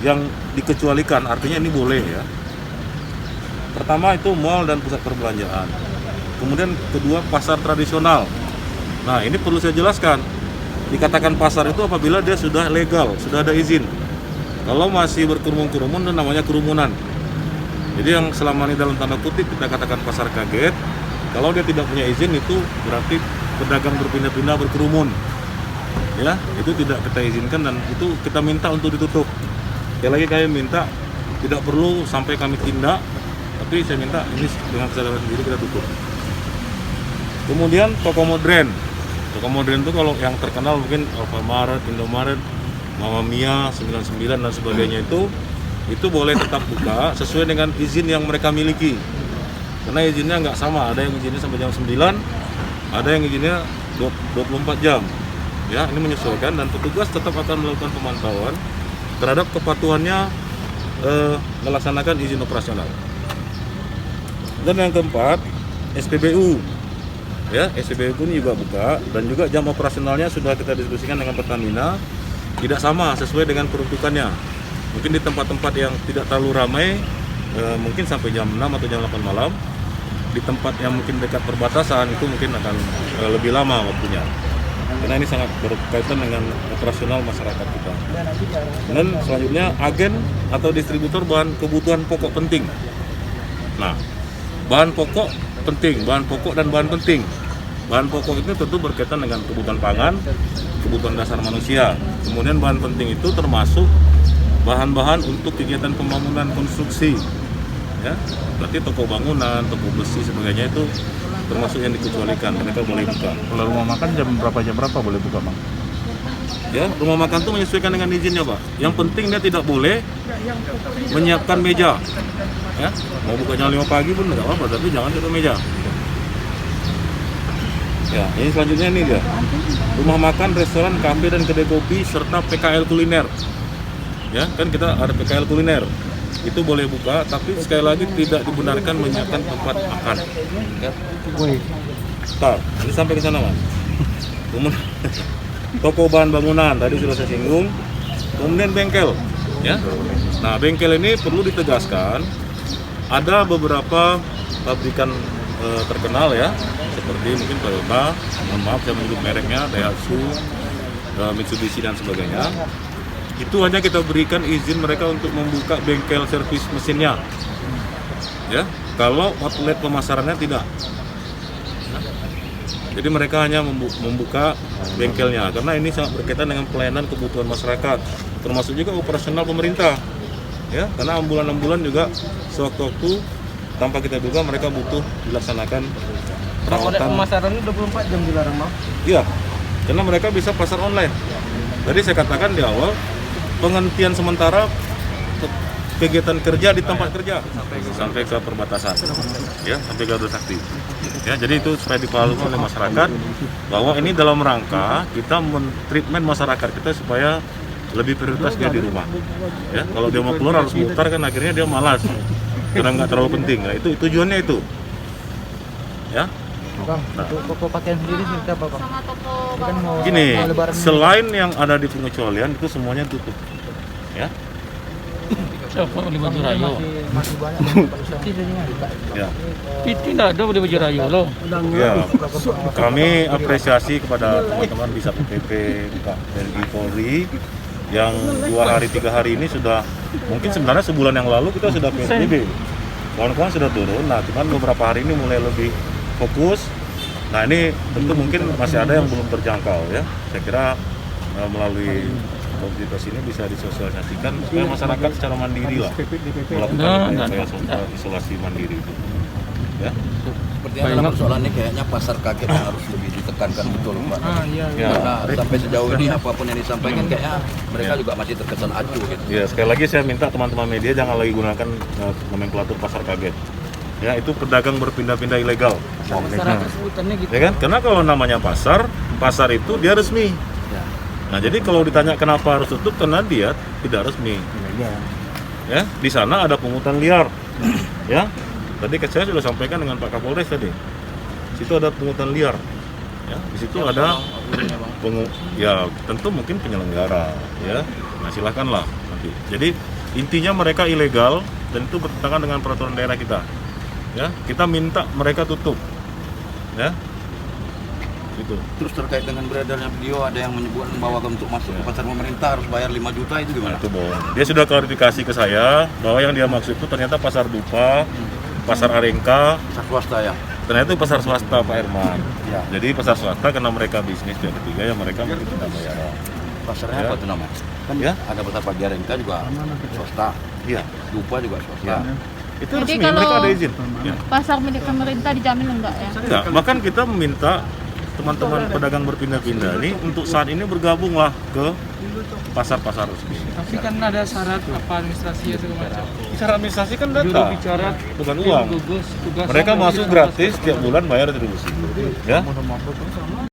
yang dikecualikan, artinya ini boleh ya. Pertama itu mal dan pusat perbelanjaan. Kemudian kedua pasar tradisional. Nah ini perlu saya jelaskan. Dikatakan pasar itu apabila dia sudah legal, sudah ada izin. Kalau masih berkerumun-kerumun, namanya kerumunan. Jadi yang selama ini dalam tanda kutip kita katakan pasar kaget, kalau dia tidak punya izin itu berarti pedagang berpindah-pindah berkerumun. Ya, itu tidak kita izinkan dan itu kita minta untuk ditutup. Sekali lagi kami minta tidak perlu sampai kami tindak, tapi saya minta ini dengan kesadaran sendiri kita tutup. Kemudian toko modern. Toko modern itu kalau yang terkenal mungkin Alfamart, Indomaret, Mama Mia, 99 dan sebagainya itu boleh tetap buka sesuai dengan izin yang mereka miliki. Karena izinnya nggak sama, ada yang izinnya sampai jam 9, ada yang izinnya 24 jam. Ya, ini menyesuaikan dan petugas tetap akan melakukan pemantauan terhadap kepatuhannya melaksanakan izin operasional. Dan yang keempat, SPBU. Ya, SPBU pun juga buka dan juga jam operasionalnya sudah kita diskusikan dengan Pertamina tidak sama sesuai dengan peruntukannya. Mungkin di tempat-tempat yang tidak terlalu ramai mungkin sampai jam 6 atau jam 8 malam. Di tempat yang mungkin dekat perbatasan itu mungkin akan lebih lama waktunya. Karena ini sangat berkaitan dengan operasional masyarakat kita. Dan selanjutnya agen atau distributor bahan kebutuhan pokok penting. Nah, bahan pokok penting, bahan pokok dan bahan penting. Bahan pokok itu tentu berkaitan dengan kebutuhan pangan, kebutuhan dasar manusia. Kemudian bahan penting itu termasuk bahan-bahan untuk kegiatan pembangunan konstruksi. Ya, berarti toko bangunan, toko besi sebagainya itu termasuk yang dikecualikan, mereka boleh buka. Kalau rumah makan jam berapa boleh buka, Bang? Ya, rumah makan itu menyesuaikan dengan izinnya, Pak. Yang penting dia tidak boleh menyiapkan meja. Ya, mau buka jam 5 pagi pun nggak apa-apa, tapi jangan tutup meja. Ya, ini selanjutnya ini dia. Rumah makan, restoran, kafe dan kedai kopi serta PKL kuliner. Ya, kan kita ada PKL kuliner. Itu boleh buka, tapi sekali lagi tidak dibenarkan menyiapkan tempat makan. Ya. Stop. Ini sampai ke sana, Mas. Kemudian toko bahan bangunan tadi sudah saya singgung. Kemudian bengkel, ya. Nah, bengkel ini perlu ditegaskan. Ada beberapa pabrikan terkenal ya, seperti mungkin Toyota, mohon maaf saya menyebut mereknya, Daihatsu, Mitsubishi dan sebagainya. Itu hanya kita berikan izin mereka untuk membuka bengkel servis mesinnya. Ya, kalau outlet pemasarannya tidak. Jadi mereka hanya membuka bengkelnya karena ini sangat berkaitan dengan pelayanan kebutuhan masyarakat, termasuk juga operasional pemerintah. Ya, karena ambulan-ambulan juga sewaktu-waktu tanpa kita duga mereka butuh dilaksanakan perawatan. Pemasaran ini 24 jam dilarang, Bang? Iya, karena mereka bisa pasar online. Tadi saya katakan di awal, penghentian sementara kegiatan kerja di tempat kerja sampai ke perbatasan, ya, sampai Garuda Sakti. Ya, jadi itu supaya dipahami oleh masyarakat bahwa ini dalam rangka kita men-treatment masyarakat kita supaya lebih prioritas dia di rumah. Ya, kalau dia mau keluar harus mutar kan akhirnya dia malas karena nggak terlalu penting. Nah, itu tujuannya itu. Ya. Bang, toko pakaian sendiri seperti apa, Bang? Kan mau Gini, lebaran selain yang ada di pengecualian itu semuanya tutup. Ya. Di Baju Rayo. masih banyak tempat usaha. Ya. Itu tidak ada di Baju Rayo loh. Ya, kami apresiasi kepada teman-teman di Satpol PP, TNI, Polri yang 2 hari 3 hari ini sudah, mungkin sebenarnya sebulan yang lalu kita sudah PSBB, kawan-kawan sudah turun. Nah, cuman beberapa hari ini mulai lebih fokus. Nah, ini tentu mungkin masih ada yang belum terjangkau ya. Saya kira melalui komunitas ini bisa disosialisasikan supaya masyarakat secara mandiri lah melakukan upaya isolasi mandiri itu. Ya. Sepertinya dalam persoalan ini kayaknya pasar kaget yang harus lebih ditekankan betul, Pak. Ya. Karena sampai sejauh ini apapun yang disampaikan kayaknya mereka juga masih terkesan acuh gitu. Ya, sekali lagi saya minta teman-teman media jangan lagi gunakan nomenklatur pasar kaget. Ya, itu pedagang berpindah-pindah ilegal. Masyarakat sebutannya gitu. Ya kan? Karena kalau namanya pasar itu dia resmi. Nah, jadi kalau ditanya kenapa harus tutup, karena dia tidak resmi. Ya, di sana ada pungutan liar. Ya. Tadi saya sudah sampaikan dengan Pak Kapolres tadi. Situ ada pungutan liar. Ya, di situ ada Ya tentu mungkin penyelenggara ya. Nah silahkanlah nanti. Jadi intinya mereka ilegal dan itu bertentangan dengan peraturan daerah kita. Ya, kita minta mereka tutup. Ya. Itu. Terus terkait dengan beredarnya video ada yang menyebutkan bahwa untuk masuk ke pasar pemerintah harus bayar 5 juta itu Nah, gimana? itu bohong. Dia sudah klarifikasi ke saya bahwa yang dia maksud itu ternyata pasar Dupa, pasar Arengka, Pasar swasta ya. ternyata itu pasar swasta Pak Herman. Ya. Jadi pasar swasta karena mereka bisnis pihak ketiga ya mereka mungkin tidak bayaran. Pasarnya Ya. apa tuh namanya? Kan Ya. ada pasar pagi Arengka juga swasta, Iya. Dupa juga swasta. Ya. Itu Jadi resmi, kalau- mereka ada izin. Ya. Pasar milik pemerintah dijamin enggak ya? Enggak, bahkan kita meminta teman-teman pedagang berpindah-pindah ini untuk saat ini bergabunglah ke pasar-pasar resmi. Tapi kan ada syarat apa administrasi segala macam. Secara administrasi kan Juru data, bicara bukan tim uang. gugus tugas Mereka dari masuk apa gratis segala tiap bulan bayar retribusi. Ya,